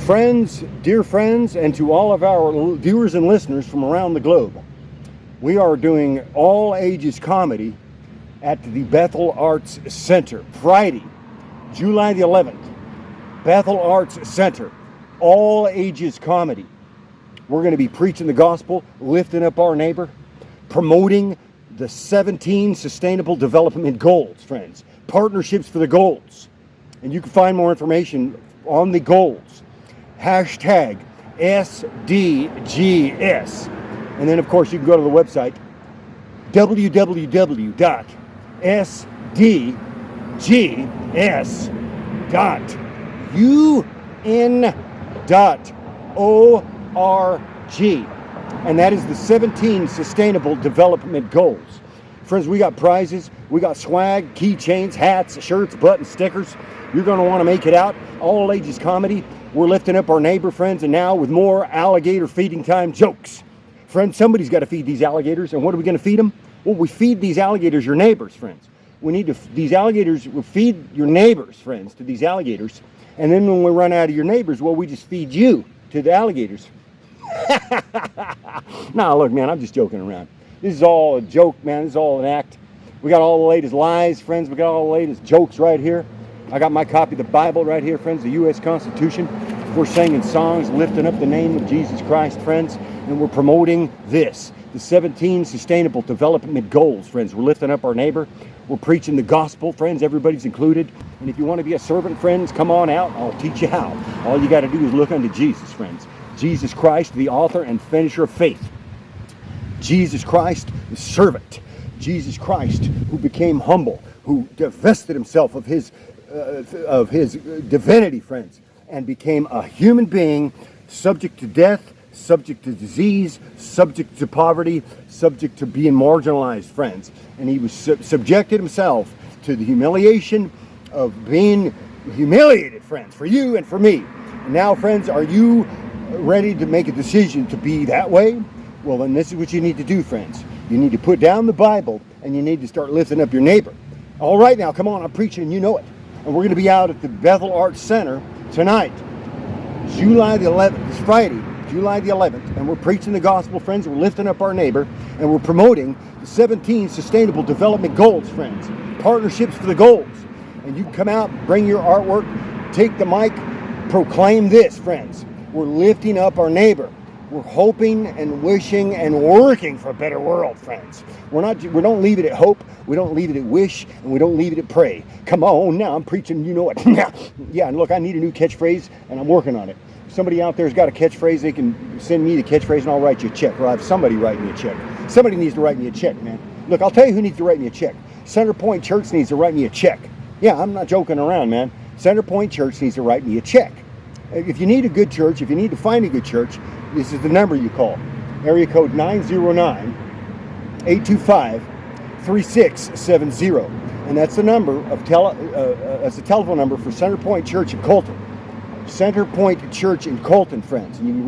Friends, dear friends, and to all of our viewers and listeners from around the globe, we are doing all ages comedy at the Bethel Arts Center, Friday, July the 11th. Bethel Arts Center, all ages comedy. We're going to be preaching the gospel, lifting up our neighbor, promoting the 17 Sustainable Development Goals, friends. Partnerships for the goals. And you can find more information on the goals. Hashtag SDGS. And then, of course, you can go to the website www.sdgs.un.org. And that is the 17 Sustainable Development Goals. Friends, we got prizes, we got swag, keychains, hats, shirts, buttons, stickers. You're going to want to make it out. All ages comedy. We're lifting up our neighbor, friends, and now with more alligator feeding time jokes. Friends, somebody's got to feed these alligators, and what are we going to feed them? Well, we feed these alligators your neighbors, friends. We need to, these alligators will feed your neighbors, friends, to these alligators. And then when we run out of your neighbors, well, we just feed you to the alligators. Nah, look, man, I'm just joking around. This is all a joke, man. This is all an act. We got all the latest lies, friends. We got all the latest jokes right here. I got my copy of the Bible right here, friends, the U.S. Constitution. We're singing songs, lifting up the name of Jesus Christ, friends, and we're promoting this, the 17 Sustainable Development Goals, friends. We're lifting up our neighbor. We're preaching the gospel, friends. Everybody's included. And if you want to be a servant, friends, come on out. I'll teach you how. All you got to do is look unto Jesus, friends. Jesus Christ, the author and finisher of faith. Jesus Christ, the servant. Jesus Christ, who became humble, who divested himself of his divinity, friends, and became a human being, subject to death, subject to disease, subject to poverty, subject to being marginalized, friends. And he was subjected himself to the humiliation of being humiliated, friends, for you and for me. And now, friends, are you ready to make a decision to be that way? Well, then this is what you need to do, friends. You need to put down the Bible, and you need to start lifting up your neighbor. All right, now, come on, I'm preaching, you know it. And we're going to be out at the Bethel Arts Center tonight, July the 11th. It's Friday, July the 11th. And we're preaching the gospel, friends. We're lifting up our neighbor. And we're promoting the 17 Sustainable Development Goals, friends. Partnerships for the goals. And you can come out, bring your artwork, take the mic, proclaim this, friends. We're lifting up our neighbor. We're hoping and wishing and working for a better world, friends. We don't leave it at hope, we don't leave it at wish, and we don't leave it at pray. Come on, now I'm preaching, you know it. Yeah, and look, I need a new catchphrase, and I'm working on it. If somebody out there's got a catchphrase, they can send me the catchphrase, and I'll write you a check, or I'll have somebody write me a check. Somebody needs to write me a check, man. Look, I'll tell you who needs to write me a check. Center Point Church needs to write me a check. Yeah, I'm not joking around, man. Center Point Church needs to write me a check. If you need a good church, if you need to find a good church, this is the number you call. Area code 909-825-3670. And that's the number of that's the telephone number for Center Point Church in Colton. Center Point Church in Colton, friends. And you can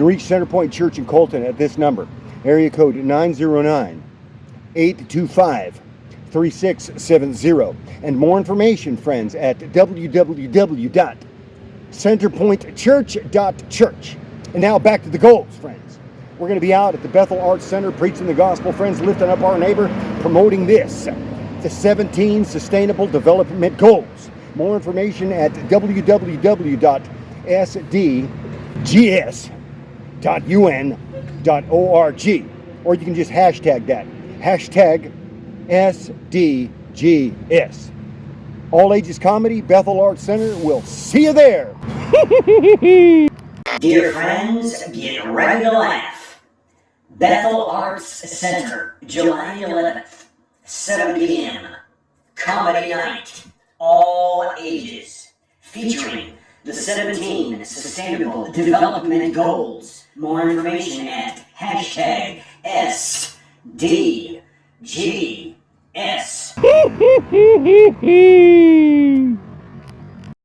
reach Center Point Church in Colton at this number. Area code 909-825-3670. And more information, friends, at www.centerpointchurch.church. And now back to the goals, friends. We're going to be out at the Bethel Arts Center preaching the gospel, friends, lifting up our neighbor, promoting this, the 17 Sustainable Development Goals. More information at www.sdgs.un.org. Or you can just hashtag that. Hashtag SDGS. All ages comedy, Bethel Arts Center. We'll see you there. Dear friends, get ready to laugh. Bethel Arts Center, July 11th, 7 p.m. Comedy night, all ages, featuring the 17 Sustainable Development Goals. More information at hashtag SDGS.